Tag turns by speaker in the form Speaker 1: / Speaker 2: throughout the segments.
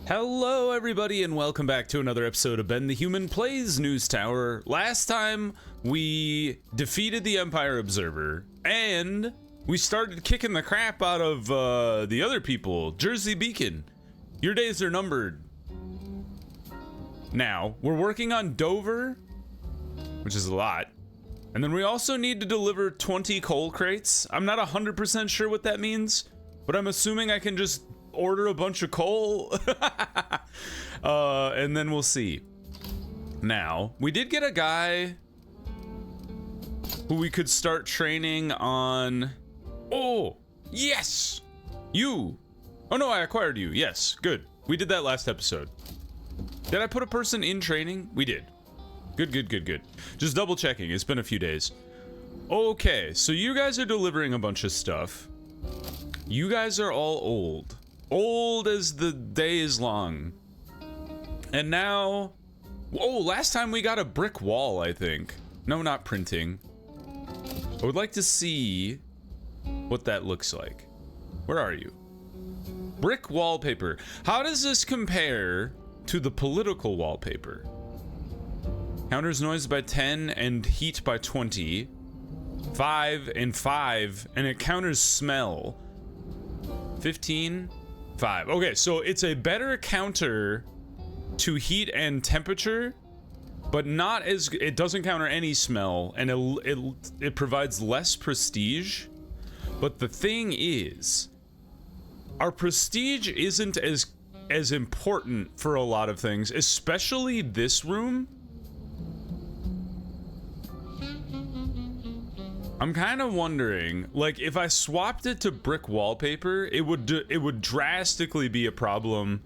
Speaker 1: Hello everybody and welcome back to another episode of Ben the Human Plays News Tower. Last time we defeated the Empire Observer and we started kicking the crap out of the other people. Jersey Beacon, your days are numbered. Now, we're working on Dover, which is a lot. And then we also need to deliver 20 coal crates. I'm not 100% sure what that means, but I'm assuming I can just order a bunch of coal and then we'll see. Now, we did get a guy who we could start training on. Oh, yes! You! Oh no, I acquired you. Yes, good. We did that last episode. Did I put a person in training? We did. Good. Just double checking. It's been a few days. Okay, so you guys are delivering a bunch of stuff. You guys are all old. Old as the day is long. And now, oh, last time we got a brick wall, I think. No, not printing. I would like to see what that looks like. Where are you? Brick wallpaper. How does this compare to the political wallpaper? Counters noise by 10 and heat by 20. 5 and 5, and it counters smell. 15. 5. Okay, so it's a better counter to heat and temperature, but not as, it doesn't counter any smell, and it provides less prestige. But the thing is, our prestige isn't as important for a lot of things, especially this room. I'm kind of wondering, like, if I swapped it to brick wallpaper, it would drastically be a problem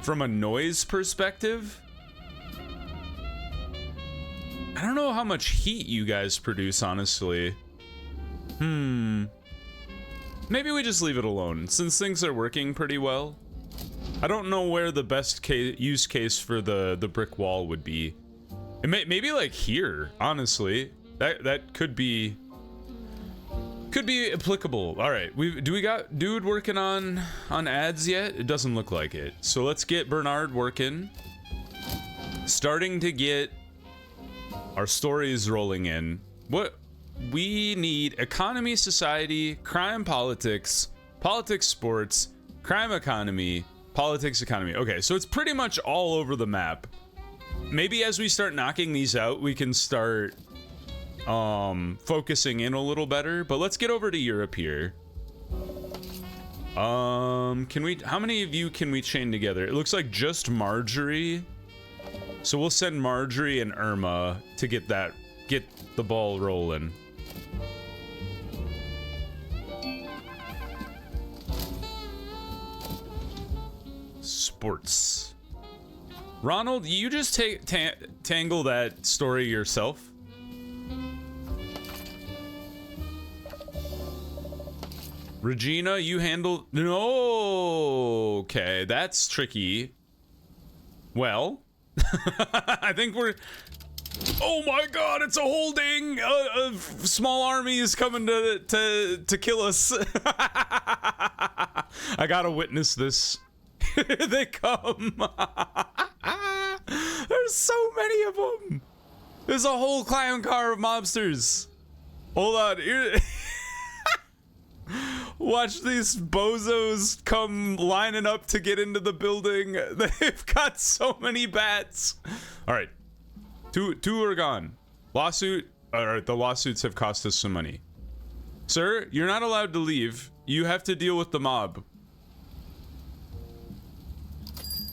Speaker 1: from a noise perspective. I don't know how much heat you guys produce, honestly. Maybe we just leave it alone, since things are working pretty well. I don't know where the best use case for the brick wall would be. Maybe like here, honestly. That could be applicable. All right, do we got dude working on ads yet? It doesn't look like it. So let's get Bernard working. Starting to get our stories rolling in. What we need: economy, society, crime, politics, politics, sports, crime, economy, politics, economy. Okay, so it's pretty much all over the map. Maybe as we start knocking these out, we can start focusing in a little better. But let's get over to Europe here. How many of you can we chain together? It looks like just Marjorie, so we'll send Marjorie and Irma to get the ball rolling. Sports. Ronald, you just tangle that story yourself. Regina, you handle... No! Okay, that's tricky. Well, I think we're... Oh my god, it's a holding! A small army is coming to kill us. I gotta witness this. Here they come. There's so many of them. There's a whole clown car of mobsters. Hold on, here... Watch these bozos come lining up to get into the building. They've got so many bats. All right, two are gone. Lawsuit. All right, the lawsuits have cost us some money. Sir, you're not allowed to leave. You have to deal with the mob.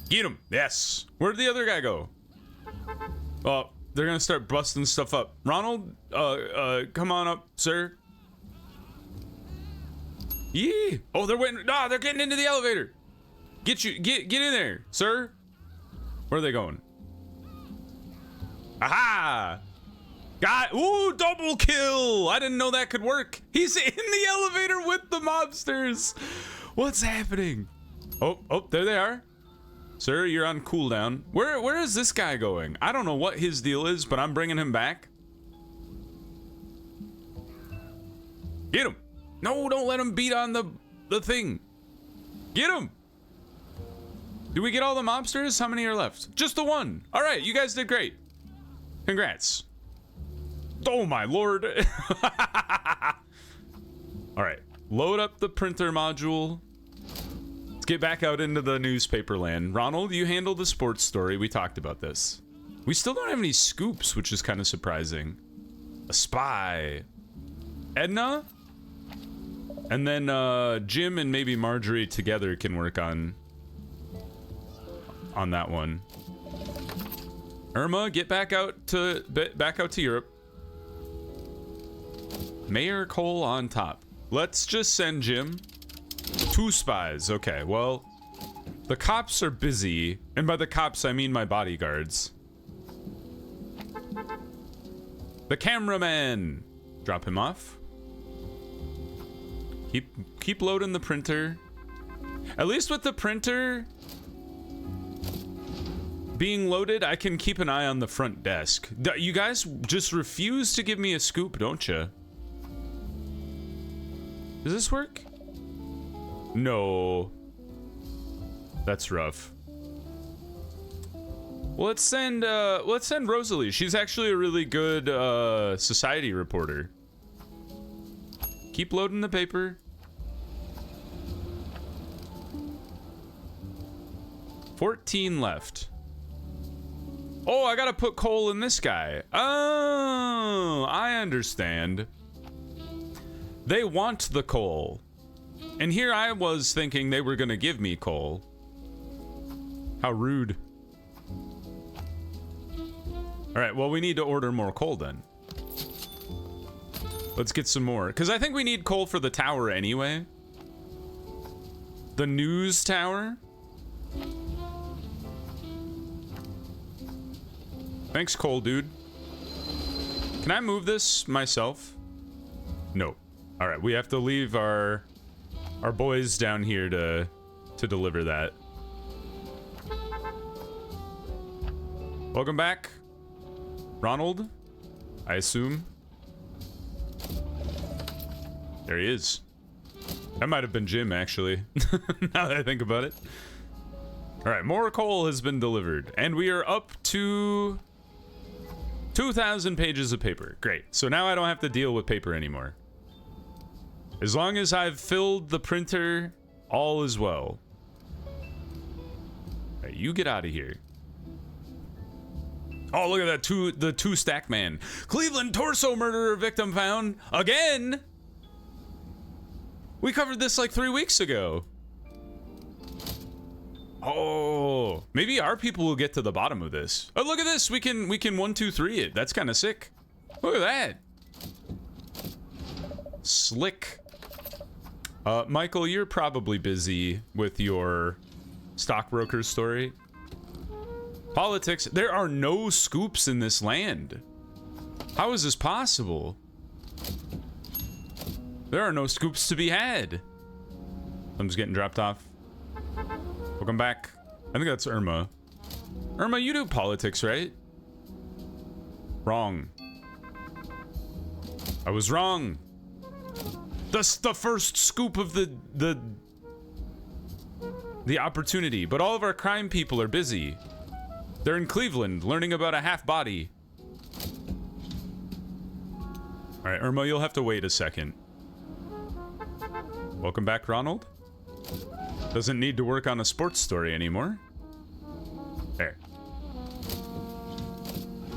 Speaker 1: Get him. Yes. Where'd the other guy go? Oh, they're gonna start busting stuff up. Ronald, come on up, sir. Yee! Oh, they're waiting. No, they're getting into the elevator. Get in there, sir. Where are they going? Aha! Ooh, double kill! I didn't know that could work. He's in the elevator with the mobsters. What's happening? Oh, there they are. Sir, you're on cooldown. Where is this guy going? I don't know what his deal is, but I'm bringing him back. Get him. No, don't let him beat on the thing. Get him. Do we get all the mobsters? How many are left? Just the one. All right, you guys did great. Congrats. Oh my lord. All right, load up the printer module. Let's get back out into the newspaper land. Ronald, you handle the sports story. We talked about this. We still don't have any scoops, which is kind of surprising. A spy. Edna? And then Jim and maybe Marjorie together can work on that one. Irma, get back out to Europe. Mayor Cole on top. Let's just send Jim. 2 spies. Okay, well, the cops are busy, and by the cops I mean my bodyguards. The cameraman. Drop him off. Keep loading the printer. At least with the printer being loaded, I can keep an eye on the front desk. You guys just refuse to give me a scoop, don't you? Does this work? No. That's rough. Well, let's send Rosalie. She's actually a really good society reporter. Keep loading the paper. 14 left. Oh, I gotta put coal in this guy. Oh, I understand. They want the coal. And here I was thinking they were gonna give me coal. How rude. All right, well, we need to order more coal then. Let's get some more. Because I think we need coal for the tower anyway. The news tower. Thanks, coal dude. Can I move this myself? No. All right, we have to leave our boys down here to deliver that. Welcome back, Ronald, I assume. There he is. That might have been Jim, actually, now that I think about it. All right, more coal has been delivered, and we are up to 2,000 pages of paper. Great. So now I don't have to deal with paper anymore. As long as I've filled the printer, all is well. All right, you get out of here. Oh, look at that, the two stack man. Cleveland torso murderer victim found again. We covered this like 3 weeks ago. Oh, maybe our people will get to the bottom of this. Oh, look at this. We can 1, 2, 3 it. That's kind of sick. Look at that. Slick. Michael, you're probably busy with your stockbroker story. Politics. There are no scoops in this land. How is this possible? There are no scoops to be had. I'm just getting dropped off. Welcome back. I think that's Irma. Irma, you do politics, right? Wrong. I was wrong. That's the first scoop of the opportunity. But all of our crime people are busy. They're in Cleveland learning about a half body. All right, Irma, you'll have to wait a second. Welcome back, Ronald. Doesn't need to work on a sports story anymore. There.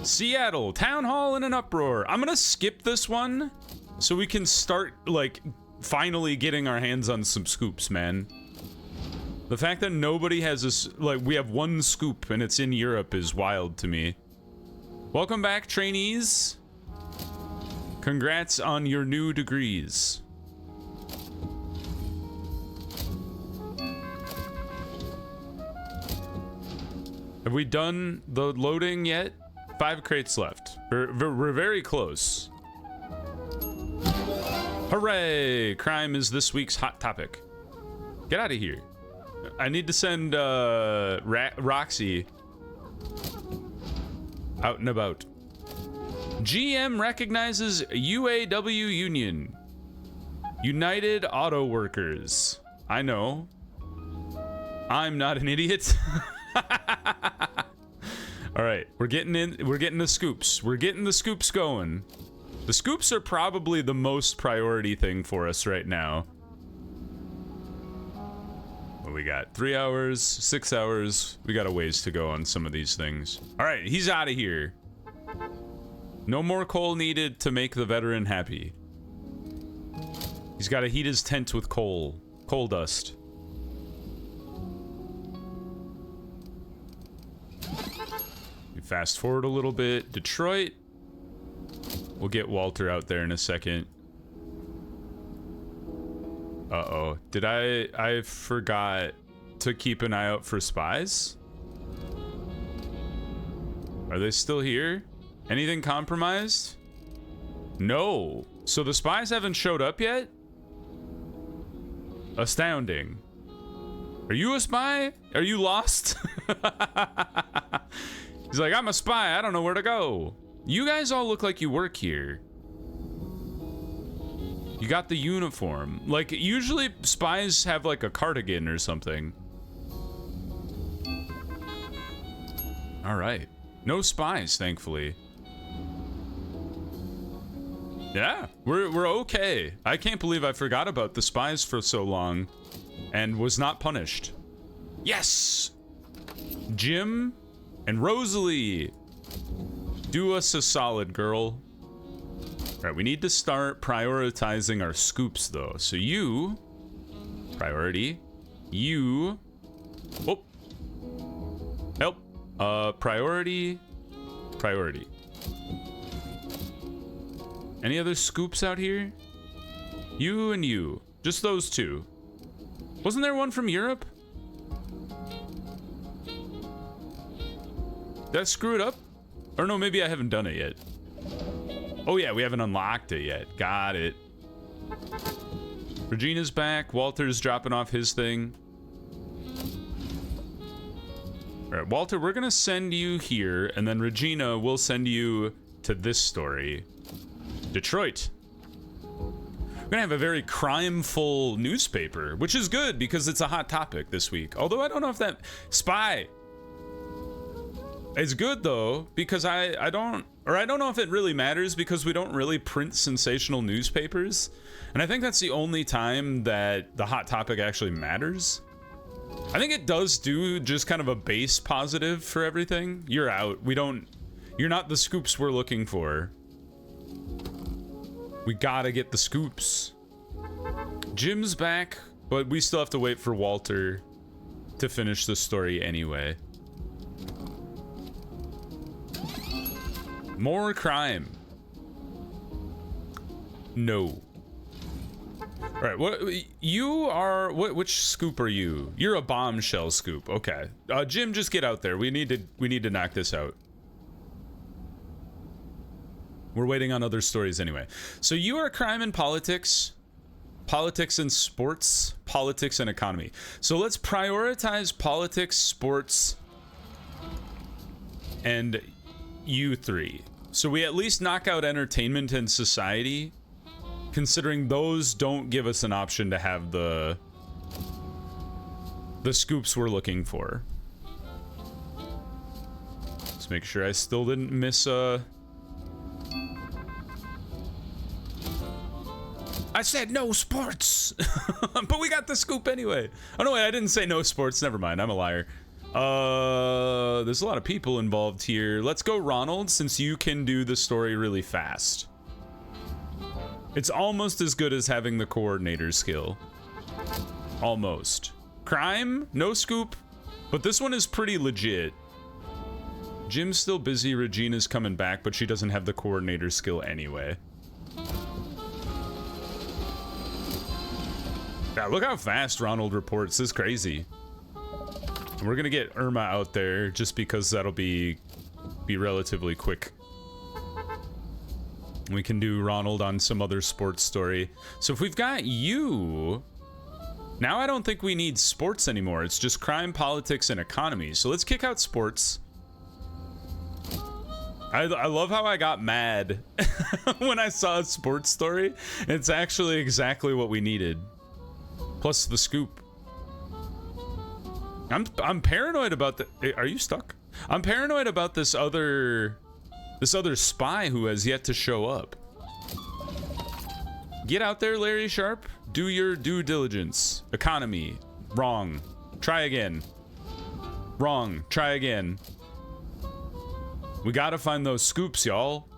Speaker 1: Seattle, town hall in an uproar. I'm gonna skip this one so we can start, like, finally getting our hands on some scoops, man. The fact that nobody has this, like, we have one scoop and it's in Europe is wild to me. Welcome back, trainees. Congrats on your new degrees. Have we done the loading yet? 5 crates left. We're very close. Hooray! Crime is this week's hot topic. Get out of here. I need to send Roxy out and about. GM recognizes UAW Union. United Auto Workers. I know. I'm not an idiot. All right, we're getting the scoops. We're getting the scoops going. The scoops are probably the most priority thing for us right now. What we got? 3 hours, 6 hours. We got a ways to go on some of these things. All right, he's out of here. No more coal needed to make the veteran happy. He's got to heat his tent with coal dust. We fast forward a little bit. Detroit. We'll get Walter out there in a second. Uh-oh. Did I forgot to keep an eye out for spies? Are they still here? Anything compromised? No. So the spies haven't showed up yet? Astounding. Are you a spy? Are you lost? He's like, I'm a spy. I don't know where to go. You guys all look like you work here. You got the uniform. Like, usually spies have like a cardigan or something. All right. No spies, thankfully. Yeah, we're okay. I can't believe I forgot about the spies for so long and was not punished. Yes! Jim and Rosalie. Do us a solid, girl. All right, we need to start prioritizing our scoops, though. So you... Priority. You... Oh. Help. Priority. Priority. Any other scoops out here? You and you. Just those two. Wasn't there one from Europe? Did I screw it up? Or no, maybe I haven't done it yet. Oh yeah, we haven't unlocked it yet. Got it. Regina's back. Walter's dropping off his thing. All right, Walter, we're gonna send you here, and then Regina will send you to this story. Detroit. We're gonna have a very crime-full newspaper, which is good because it's a hot topic this week. Although I don't know if that spy is good though, because I don't know if it really matters because we don't really print sensational newspapers, and I think that's the only time that the hot topic actually matters. I think it does do just kind of a base positive for everything. You're out. You're not the scoops we're looking for. We gotta get the scoops. Jim's back, but we still have to wait for Walter to finish the story anyway. More crime. No. All right, which scoop are you? You're a bombshell scoop. Okay. Jim, just get out there. We need to knock this out. We're waiting on other stories anyway. So you are crime and politics, politics and sports, politics and economy. So let's prioritize politics, sports, and you three. So we at least knock out entertainment and society, considering those don't give us an option to have the scoops we're looking for. Let's make sure I still didn't miss I said no sports, but we got the scoop anyway. Oh no, wait, I didn't say no sports. Never mind, I'm a liar. There's a lot of people involved here. Let's go Ronald, since you can do the story really fast. It's almost as good as having the coordinator skill. Almost. Crime, no scoop, but this one is pretty legit. Jim's still busy, Regina's coming back, but she doesn't have the coordinator skill anyway. Yeah, look how fast Ronald reports. This is crazy. And we're gonna get Irma out there just because that'll be relatively quick. We can do Ronald on some other sports story. So if we've got you, now I don't think we need sports anymore. It's just crime, politics, and economy. So let's kick out sports. I love how I got mad when I saw a sports story. It's actually exactly what we needed. Plus the scoop. I'm paranoid about the. Are you stuck? I'm paranoid about this other spy who has yet to show up. Get out there, Larry Sharp. Do your due diligence. Economy. Wrong. Try again. Wrong. Try again. We gotta find those scoops, y'all.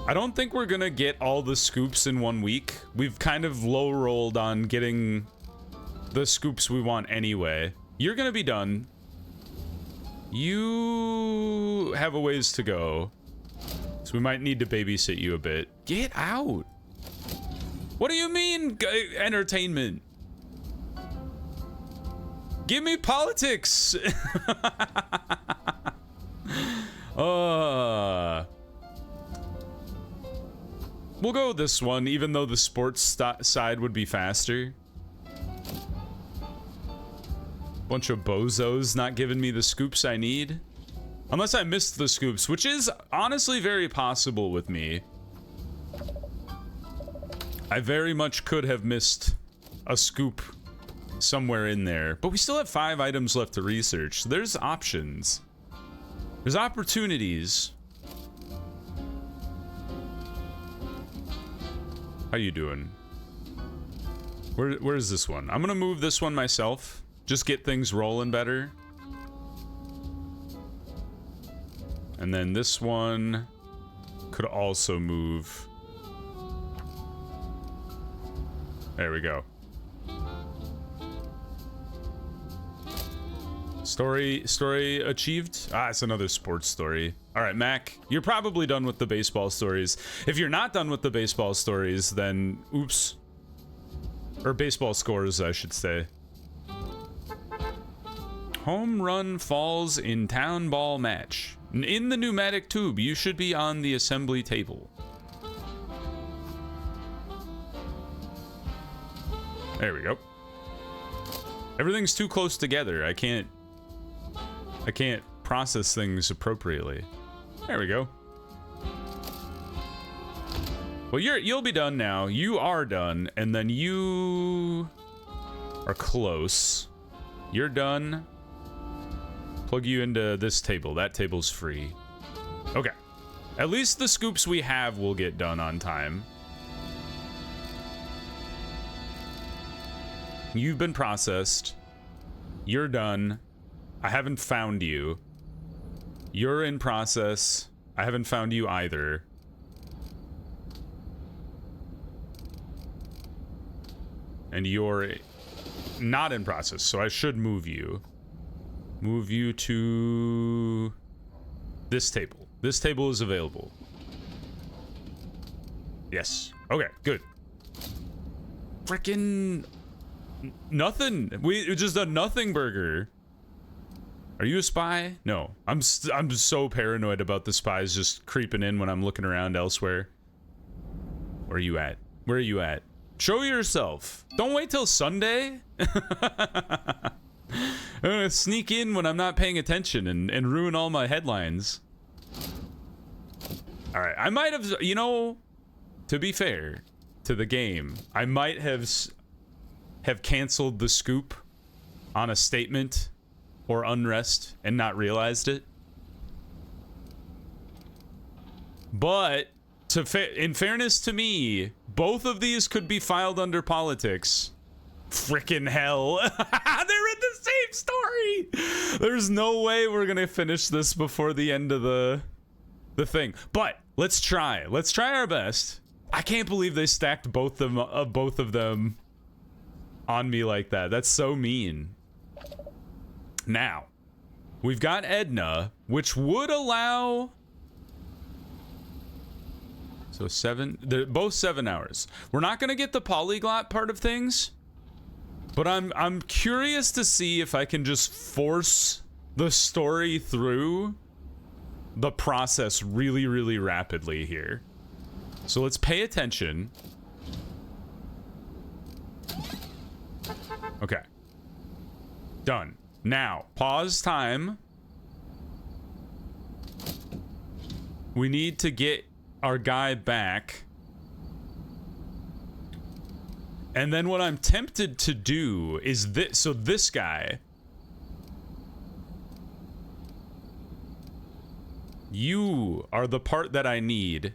Speaker 1: I don't think we're gonna get all the scoops in 1 week. We've kind of low rolled on getting the scoops we want anyway. You're gonna be done. You have a ways to go. So we might need to babysit you a bit. Get out. What do you mean, entertainment? Give me politics. We'll go with this one, even though the sports side would be faster. Bunch of bozos not giving me the scoops I need. Unless I missed the scoops, which is honestly very possible with me. I very much could have missed a scoop somewhere in there, but we still have 5 items left to research. So there's options. There's opportunities. How you doing? Where's this one? I'm gonna move this one myself. Just get things rolling better. And then this one could also move. There we go. Story achieved? Ah, it's another sports story. All right, Mac, you're probably done with the baseball stories. If you're not done with the baseball stories, then oops. Or baseball scores, I should say. Home run falls in town ball match. In the pneumatic tube, you should be on the assembly table. There we go. Everything's too close together. I can't process things appropriately. There we go. Well, you'll be done now. You are done, and then you are close. You're done. Plug you into this table. That table's free. Okay. At least the scoops we have will get done on time. You've been processed. You're done. I haven't found you. You're in process. I haven't found you either. And you're not in process, so I should move you. Move you to this table. This table is available. Yes. Okay, good. Frickin' nothing. We just a nothing burger. Are you a spy? No. I'm so paranoid about the spies just creeping in when I'm looking around elsewhere. Where are you at? Where are you at? Show yourself. Don't wait till Sunday. I'm gonna sneak in when I'm not paying attention and ruin all my headlines. All right, I might have, you know, to be fair to the game, I might have canceled the scoop on a statement or unrest and not realized it. But in fairness to me, both of these could be filed under politics. Frickin' hell. They're in the same story. There's no way we're gonna finish this before the end of the thing. But let's try. Let's try our best. I can't believe they stacked both of them on me like that. That's so mean. Now, we've got Edna, which would allow... So they're both 7 hours. We're not gonna get the polyglot part of things, but I'm curious to see if I can just force the story through the process really, really rapidly here. So let's pay attention. Okay. Done. Now, pause time. We need to get our guy back. And then what I'm tempted to do is this. So this guy. You are the part that I need.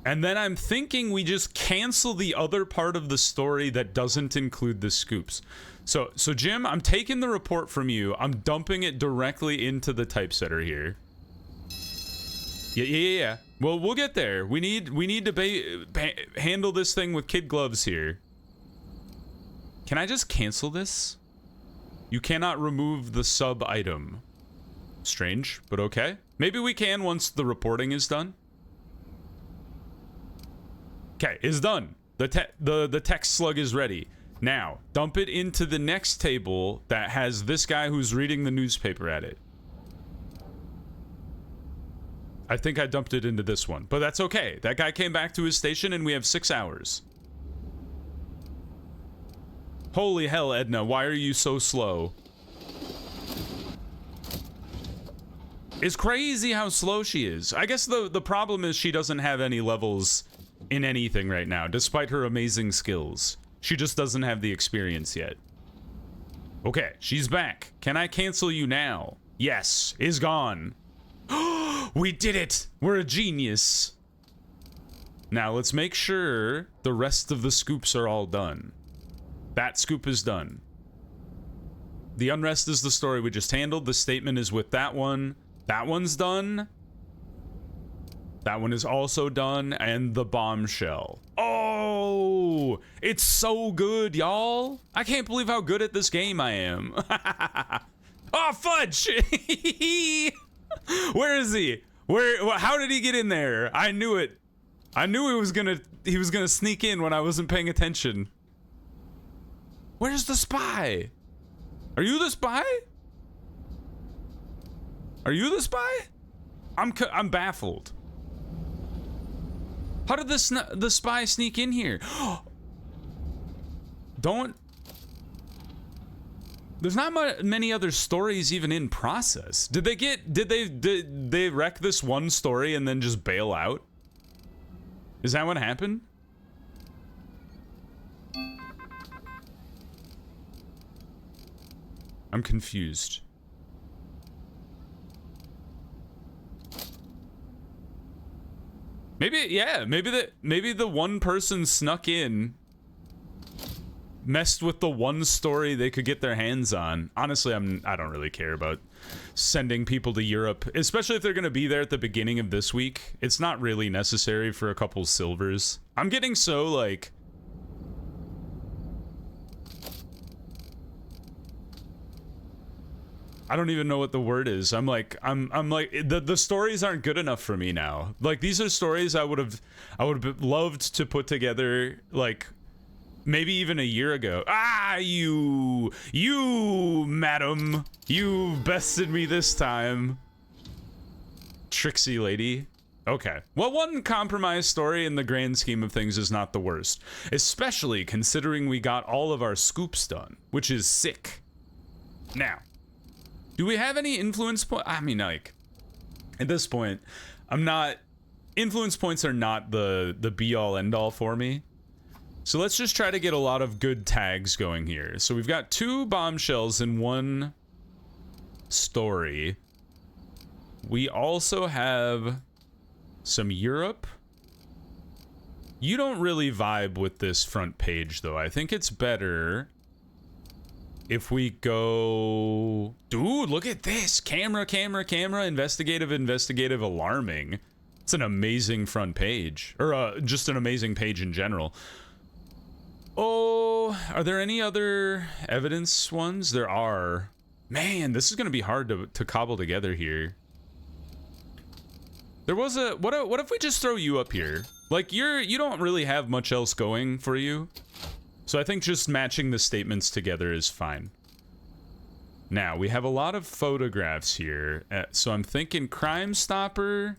Speaker 1: And then I'm thinking we just cancel the other part of the story that doesn't include the scoops. So Jim, I'm taking the report from you. I'm dumping it directly into the typesetter here. Yeah. Well, we'll get there. We need to handle this thing with kid gloves here. Can I just cancel this? You cannot remove the sub item. Strange, but okay. Maybe we can once the reporting is done. Okay, it's done. The text slug is ready. Now, dump it into the next table that has this guy who's reading the newspaper at it. I think I dumped it into this one, but that's okay. That guy came back to his station and we have 6 hours. Holy hell, Edna, why are you so slow? It's crazy how slow she is. I guess the problem is she doesn't have any levels in anything right now, despite her amazing skills. She just doesn't have the experience yet. Okay, she's back. Can I cancel you now? Yes, is gone. We did it! We're a genius. Now let's make sure the rest of the scoops are all done. That scoop is done. The unrest is the story we just handled. The statement is with that one. That one's done. That one is also done. And the bombshell. Oh, it's so good, y'all. I can't believe how good at this game I am. Oh, fudge. Where is he? How did he get in there? I knew it. I knew he was gonna sneak in when I wasn't paying attention. Where's the spy? Are you the spy? Are you the spy? I'm baffled. How did the spy sneak in here? There's not many other stories even in process. Did they wreck this one story and then just bail out? Is that what happened? I'm confused. Maybe the one person snuck in, messed with the one story they could get their hands on. Honestly, I don't really care about sending people to Europe, especially if they're going to be there at the beginning of this week. It's not really necessary for a couple silvers. I'm getting so like I don't even know what the word is. I'm like the stories aren't good enough for me now. Like these are stories I would have loved to put together like maybe even a year ago. Ah, you madam, you bested me this time. Tricksy lady. Okay. Well, one compromise story in the grand scheme of things is not the worst, especially considering we got all of our scoops done, which is sick. Now, do we have any influence point? I mean, like, at this point, influence points are not the be-all, end-all for me. So let's just try to get a lot of good tags going here. So we've got 2 bombshells in one story. We also have some Europe. You don't really vibe with this front page, though. I think it's better if we go... Dude, look at this. Camera, investigative, alarming. It's an amazing front page. Or just an amazing page in general. Oh, are there any other evidence ones? There are. Man, this is going to be hard to cobble together here. There was a... What if we just throw you up here? Like, you don't really have much else going for you. So I think just matching the statements together is fine. Now, we have a lot of photographs here. So I'm thinking Crime Stopper.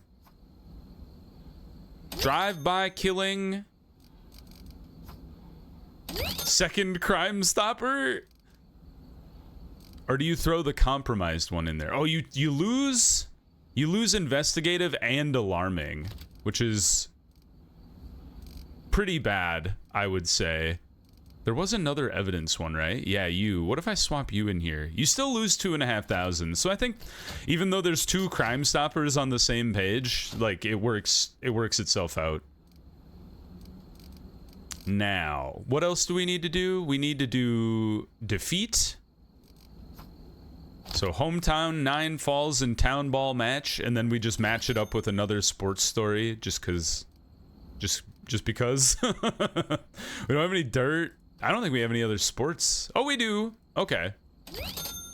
Speaker 1: Drive-by killing. Second Crime Stopper. Or do you throw the compromised one in there? Oh, you lose investigative and alarming, which is pretty bad. I would say. There was another evidence one, right? Yeah, you. What if I swap you in here? You still lose 2,500. So I think even though there's 2 Crime Stoppers on the same page, like it works itself out. Now, what else do we need to do? We need to do defeat. So hometown 9 falls in town ball match, and then we just match it up with another sports story just because. We don't have any dirt. I don't think we have any other sports. Oh, we do. Okay.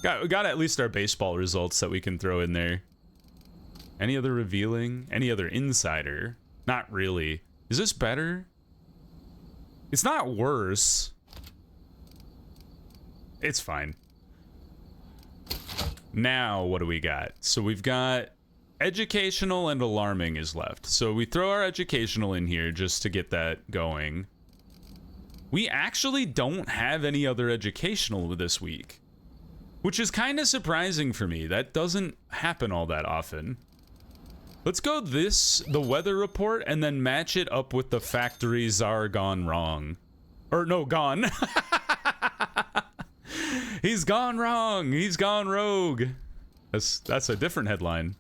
Speaker 1: Got at least our baseball results that we can throw in there. Any other revealing? Any other insider? Not really. Is this better? It's not worse. It's fine. Now, what do we got? So we've got educational and alarming is left. So we throw our educational in here just to get that going. We actually don't have any other educational this week, which is kind of surprising for me. That doesn't happen all that often. Let's go the weather report, and then match it up with the factory czar gone wrong. Or no, gone. He's gone wrong. He's gone rogue. That's a different headline.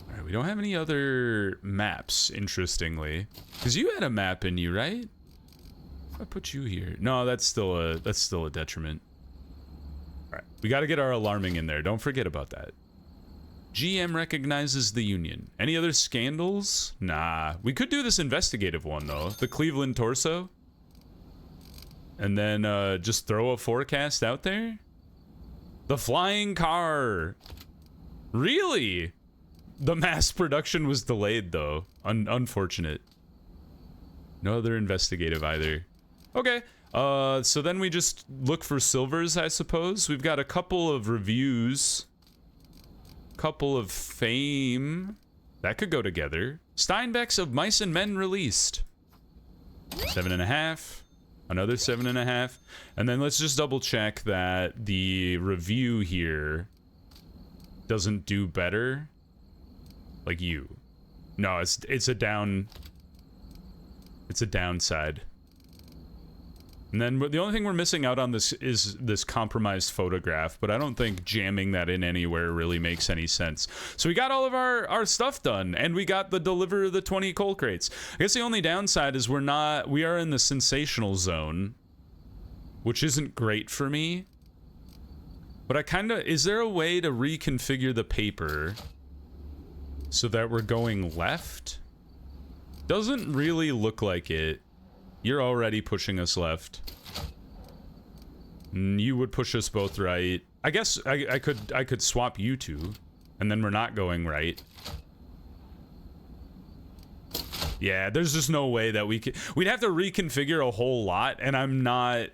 Speaker 1: All right, we don't have any other maps, interestingly. Because you had a map in you, right? I put you here. No, that's still a detriment. All right, we got to get our alarming in there. Don't forget about that. GM recognizes the union. Any other scandals? Nah. We could do this investigative one though. The Cleveland torso. And then just throw a forecast out there. The flying car. Really? The mass production was delayed though. Unfortunate. No other investigative either. Okay, so then we just look for silvers, I suppose. We've got a couple of reviews. Couple of fame. That could go together. Steinbeck's of Mice and Men released. 7.5. Another 7.5. And then let's just double check that the review here doesn't do better. Like you. No, it's a down. It's a downside. And then the only thing we're missing out on this is this compromised photograph, but I don't think jamming that in anywhere really makes any sense. So we got all of our stuff done, and we got the deliver the 20 coal crates. I guess the only downside is we are in the sensational zone, which isn't great for me. But is there a way to reconfigure the paper so that we're going left? Doesn't really look like it. You're already pushing us left. You would push us both right. I guess I could swap you two, and then we're not going right. Yeah, there's just no way that we'd have to reconfigure a whole lot, and I'm not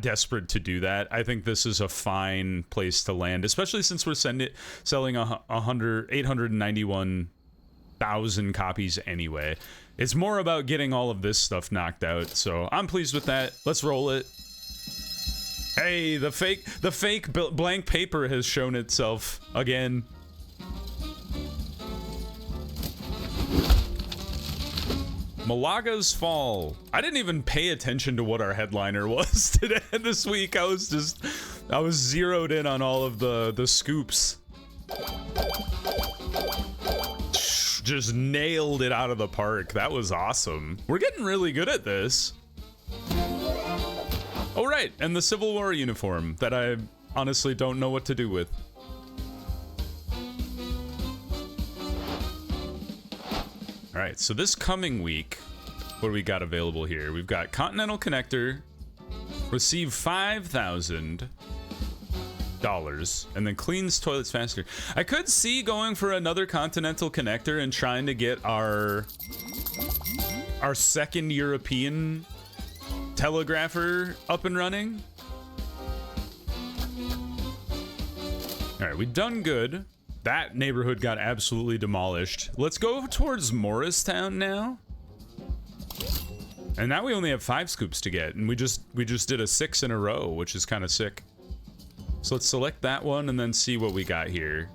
Speaker 1: desperate to do that. I think this is a fine place to land, especially since we're selling 891,000 copies anyway. It's more about getting all of this stuff knocked out, so I'm pleased with that. Let's roll it. Hey, the fake blank paper has shown itself again. Malaga's Fall. I didn't even pay attention to what our headliner was today this week. I was zeroed in on all of the scoops. Just nailed it out of the park. That was awesome. We're getting really good at this. Oh, right, and the Civil War uniform that I honestly don't know what to do with. All right, so this coming week, what do we got available here? We've got Continental Connector, receive $5,000, and then cleans toilets faster. I could see going for another Continental Connector and trying to get our second European telegrapher up and running. All right, we've done good. That neighborhood got absolutely demolished. Let's go towards Morristown now. And now we only have 5 scoops to get, and we just did a 6 in a row, which is kind of sick. So let's select that one and then see what we got here.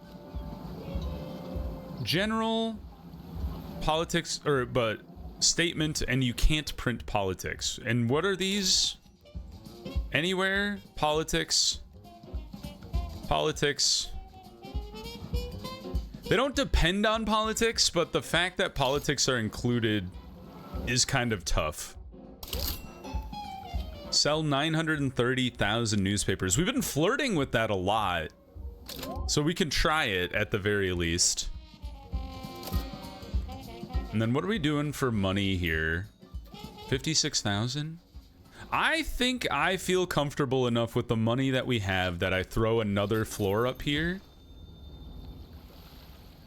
Speaker 1: General politics, but statement, and you can't print politics. And what are these? Anywhere? Politics. Politics. They don't depend on politics, but the fact that politics are included is kind of tough. Sell 930,000 newspapers. We've been flirting with that a lot, so we can try it at the very least. And then what are we doing for money here? 56,000? I think I feel comfortable enough with the money that we have that I throw another floor up here.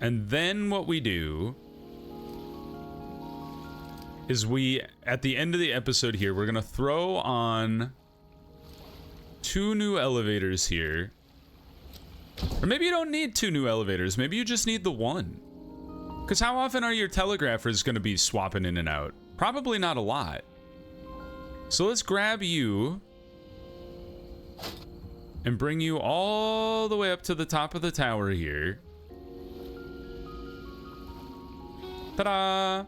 Speaker 1: And then what we do is at the end of the episode here, we're gonna throw on 2 new elevators here. Or maybe you don't need 2 new elevators. Maybe you just need the 1. Because how often are your telegraphers gonna be swapping in and out? Probably not a lot. So let's grab you and bring you all the way up to the top of the tower here. Ta-da!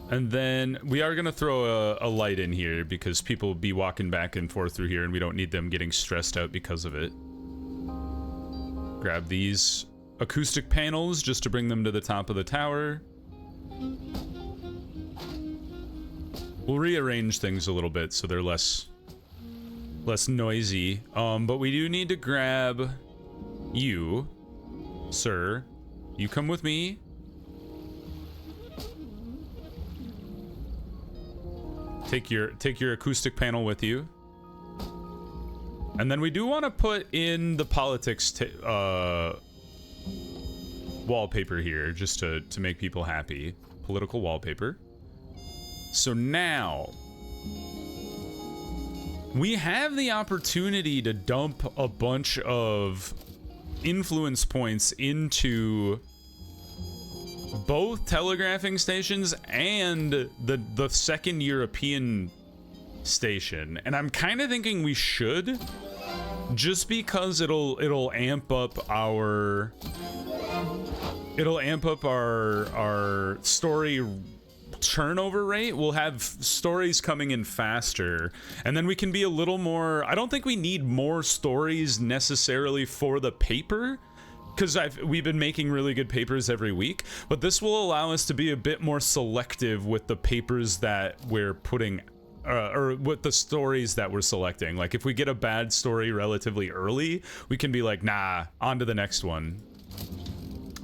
Speaker 1: And then we are going to throw a light in here because people will be walking back and forth through here and we don't need them getting stressed out because of it. Grab these acoustic panels just to bring them to the top of the tower. We'll rearrange things a little bit so they're less noisy. But we do need to grab you, sir. You come with me. Take your acoustic panel with you. And then we do want to put in the politics wallpaper here just to make people happy. Political wallpaper. So now we have the opportunity to dump a bunch of influence points into both telegraphing stations and the second European station, and I'm kind of thinking we should, just because it'll amp up our story turnover rate. We'll have stories coming in faster, and then we can be a little more. I don't think we need more stories necessarily for the paper, because we've been making really good papers every week, but this will allow us to be a bit more selective with the papers that we're putting, or with the stories that we're selecting. Like if we get a bad story relatively early, we can be like, nah, on to the next one.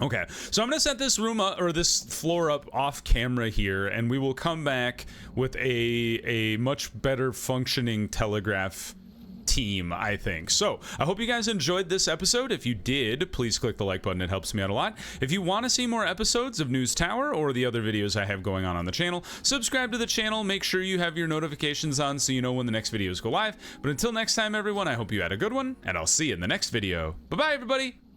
Speaker 1: Okay, so I'm gonna set this room up, or this floor up off camera here, and we will come back with a much better functioning telegraph team, I think. So I hope you guys enjoyed this episode. If you did, please click the like button. It helps me out a lot. If you want to see more episodes of News Tower or the other videos I have going on the channel, subscribe to the channel. Make sure you have your notifications on so you know when the next videos go live. But until next time, everyone, I hope you had a good one, and I'll see you in the next video. Bye-bye, everybody.